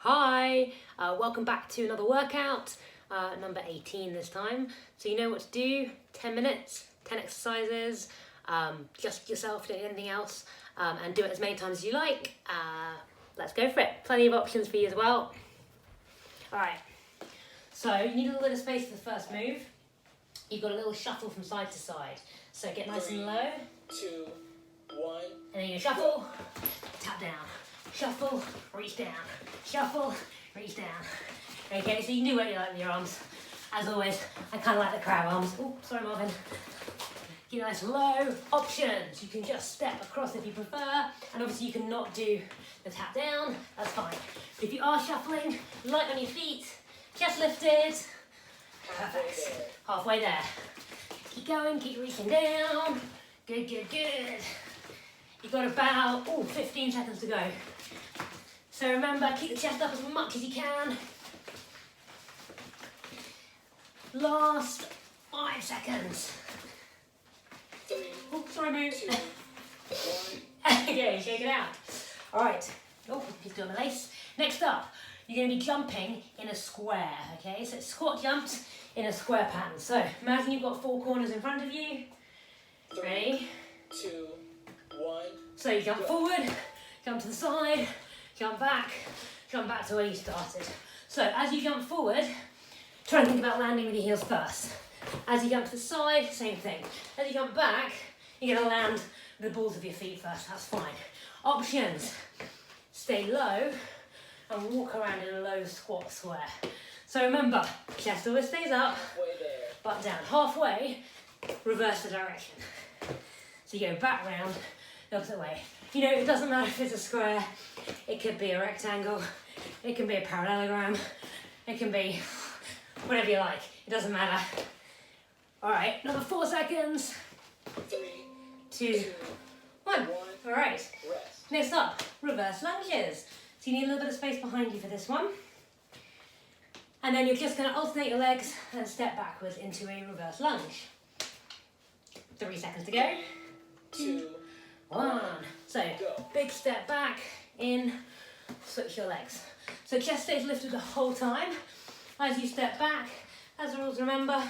Hi, welcome back to another workout, number 18 this time. So you know what to do, 10 minutes, 10 exercises, just yourself, don't do anything else, and do it as many times as you like. Let's go for it. Plenty of options for you as well. Alright, so you need a little bit of space for the first move. You've got a little shuffle from side to side. So get nice and low. 2, 1. And then you shuffle, tap down. Shuffle, reach down. Shuffle, reach down. Okay, so you can do what you like with your arms. As always, I kind of like the crab arms. Oh, sorry Marvin. Get nice and low. Options, you can just step across if you prefer. And obviously you can not do the tap down, that's fine. But if you are shuffling, light on your feet, chest lifted. Perfect. Halfway there. Keep going, keep reaching down. Good, good, good. You've got about 15 seconds to go. So remember, keep the chest up as much as you can. Last 5 seconds. 3, Oh, sorry, move. 2, 1. Okay, shake it out. All right. Oh, he's doing the lace. Next up, you're going to be jumping in a square. Okay, so it's squat jumps in a square pattern. So imagine you've got 4 corners in front of you. 3, Ready? 2, 1. So you jump forward, jump to the side, jump back to where you started. So as you jump forward, try and think about landing with your heels first. As you jump to the side, same thing. As you jump back, you're going to land with the balls of your feet first, that's fine. Options, stay low and walk around in a low squat square. So remember, chest always stays up, Way there. butt down. Halfway, reverse the direction. So you go back round, the opposite way. You know, it doesn't matter if it's a square, it could be a rectangle, it can be a parallelogram, it can be whatever you like, it doesn't matter. All right, another 4 seconds. 3, 2, 1. All right, rest. next up, reverse lunges. So you need a little bit of space behind you for this one. And then you're just gonna alternate your legs and step backwards into a reverse lunge. 3 seconds to go. 2, 1. So, go. big step back, in, switch your legs. So chest stays lifted the whole time. As you step back, as the rules remember,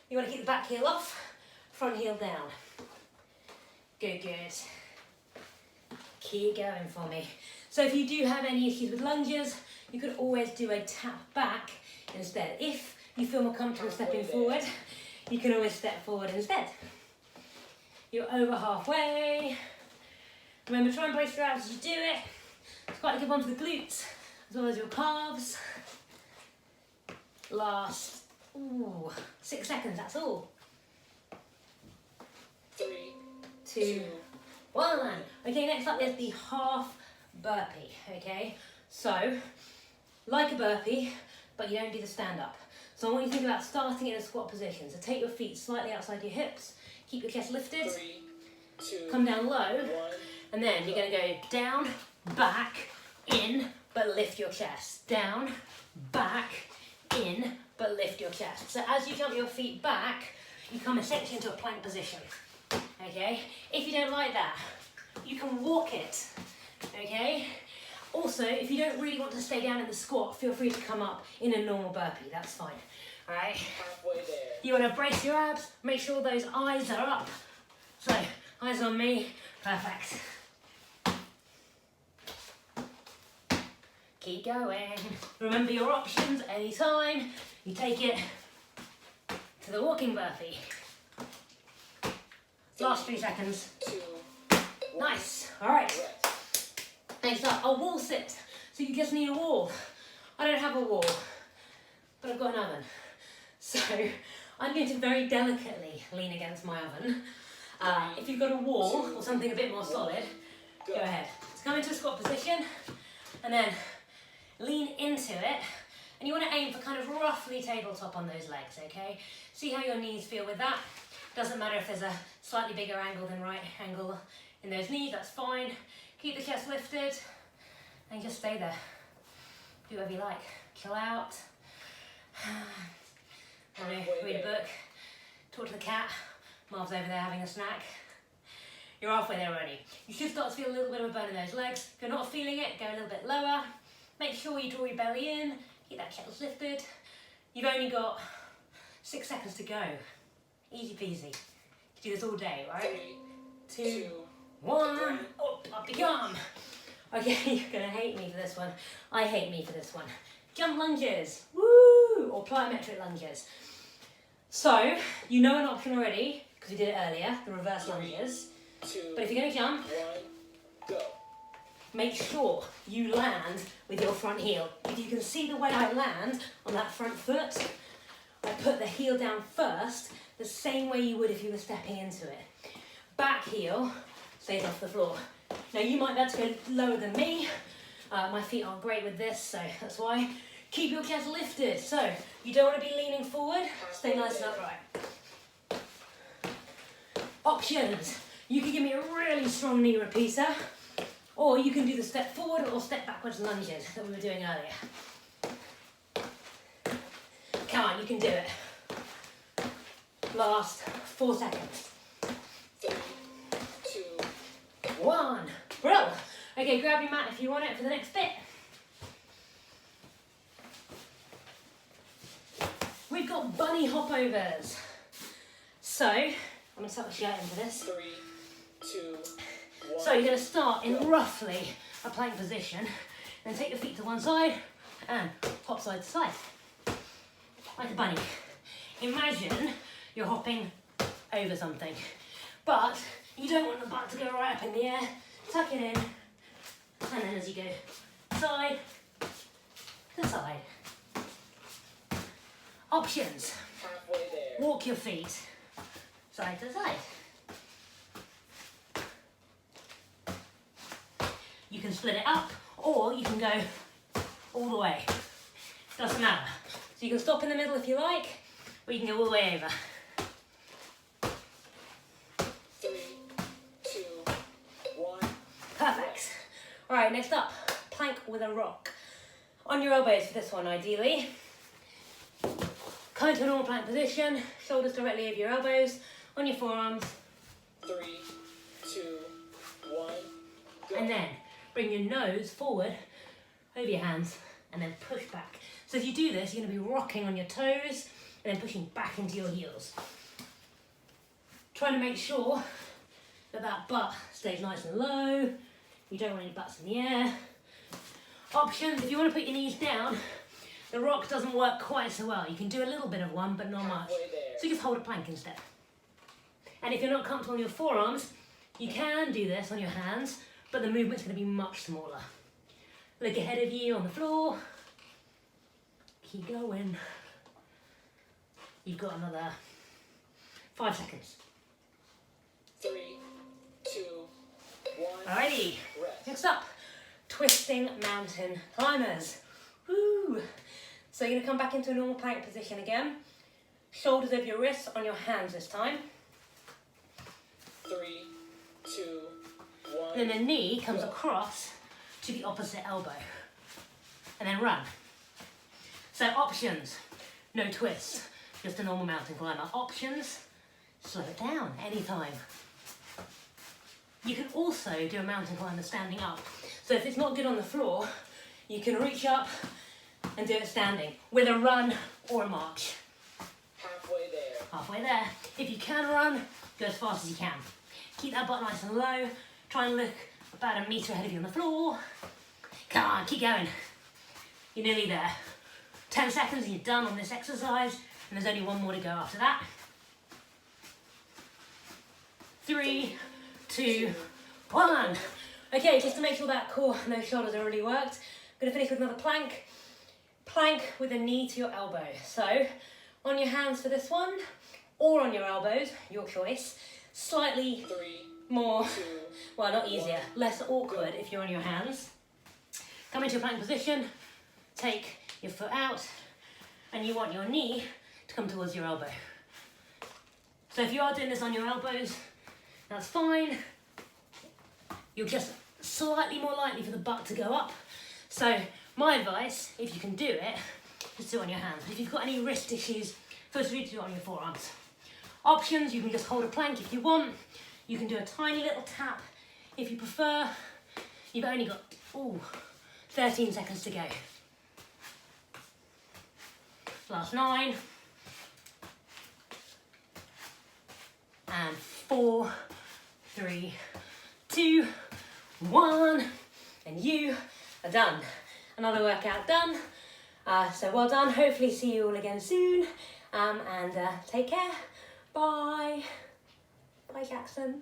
you want to keep the back heel off, front heel down. Good, good. Keep going for me. So if you do have any issues with lunges, you could always do a tap back instead. If you feel more comfortable stepping forward, you can always step forward instead. You're over halfway. Remember, try and brace your abs as you do it. It's quite a good one for the glutes, as well as your calves. Last 6 seconds, that's all. 3, 2, 1. Okay, next up is the half burpee, okay? So, like a burpee, but you don't do the stand up. So I want you to think about starting in a squat position. So take your feet slightly outside your hips, keep your chest lifted, 3, 2, come down low, 1. and then you're gonna go down, back, in, but lift your chest. Down, back, in, but lift your chest. So as you jump your feet back, you come essentially into a plank position, okay? If you don't like that, you can walk it, okay? Also, if you don't really want to stay down in the squat, feel free to come up in a normal burpee, that's fine, all right? Halfway there. You want to brace your abs, make sure those eyes are up. So, eyes on me, perfect. Keep going. Remember your options anytime. You take it to the walking burpee. Last 3 seconds. 2, 1. Nice, all right. Rest. Next up, a wall sit. So you just need a wall. I don't have a wall, but I've got an oven. So I'm going to very delicately lean against my oven. If you've got a wall or something a bit more solid, go ahead. So come into a squat position and then lean into it. And you want to aim for kind of roughly tabletop on those legs, okay? See how your knees feel with that. Doesn't matter if there's a slightly bigger angle than right angle in those knees, that's fine. Keep the chest lifted and just stay there. Do whatever you like. Chill out. I know, read a book, talk to the cat. Marv's over there having a snack. You're halfway there already. You should start to feel a little bit of a burn in those legs. If you're not feeling it, go a little bit lower. Make sure you draw your belly in, keep that chest lifted. You've only got 6 seconds to go. Easy peasy. You do this all day, right? 3, 2, 1, up you come. Okay, you're gonna hate me for this one. I hate me for this one. Jump lunges, woo, or plyometric lunges. So, you know an option already, because we did it earlier, the reverse lunges. 2, But if you're gonna jump, 1, go. make sure you land with your front heel. If you can see the way I land on that front foot, I put the heel down first, the same way you would if you were stepping into it. Back heel stays off the floor. Now you might be able to go lower than me. My feet aren't great with this, so that's why. Keep your chest lifted. So you don't want to be leaning forward, stay nice and upright. Options. You can give me a really strong knee repeater, or you can do the step forward or step backwards lunges that we were doing earlier. Come on, you can do it. Last 4 seconds. 3, 2, 1. Brill. Okay, grab your mat if you want it for the next bit. We've got bunny hopovers. So, I'm going to tuck the shirt into this. 3, 2, 1. So you're going to start in roughly a plank position, then take your feet to one side and hop side to side, like a bunny. Imagine you're hopping over something, but you don't want the butt to go right up in the air. Tuck it in, and then as you go side to side. Options. Halfway there. Walk your feet side to side. You can split it up, or you can go all the way. Doesn't matter. So you can stop in the middle if you like, or you can go all the way over. 3, 2, 1. Perfect. All right, next up, plank with a rock. On your elbows for this one, ideally. Come into a normal plank position, shoulders directly over your elbows, on your forearms, 3, 2, 1. Go. and then bring your nose forward over your hands and then push back. So if you do this, you're going to be rocking on your toes and then pushing back into your heels. Trying to make sure that that butt stays nice and low. You don't want any butts in the air. Options, if you want to put your knees down, the rock doesn't work quite so well. You can do a little bit of one, but not much. Halfway there. So just hold a plank instead. And if you're not comfortable on your forearms, you can do this on your hands, but the movement's going to be much smaller. Look ahead of you on the floor. Keep going. You've got another 5 seconds. 3, 2, 1. Alrighty. Rest. Next up, twisting mountain climbers. Woo! So you're going to come back into a normal plank position again. Shoulders over your wrists, on your hands this time. 3, 2, 1. And then the knee comes across to the opposite elbow. And then run. So options, no twists, just a normal mountain climber. Options, slow it down anytime. You can also do a mountain climber standing up. So if it's not good on the floor, you can reach up and do it standing with a run or a march. Halfway there. Halfway there. If you can run, go as fast as you can. Keep that butt nice and low. Try and look about a metre ahead of you on the floor. Come on, keep going. You're nearly there. 10 seconds and you're done on this exercise, and there's only one more to go after that. 3, 2, 1. Okay, just to make sure that core and those shoulders are really worked, I'm going to finish with another plank. Plank with a knee to your elbow. So, on your hands for this one, or on your elbows, your choice. Slightly 3, more, 2, well, not easier, less awkward if you're on your hands. Come into a plank position, take your foot out, and you want your knee to come towards your elbow. So if you are doing this on your elbows, that's fine. You're just slightly more likely for the butt to go up. So my advice, if you can do it, is do it on your hands. But if you've got any wrist issues, feel free to do it on your forearms. Options, you can just hold a plank if you want. You can do a tiny little tap if you prefer. You've only got 30 13 seconds to go. Last 9. And 4, 3, 2, 1. And you are done. Another workout done. So well done. Hopefully see you all again soon. And take care. Bye. Bye, Jackson.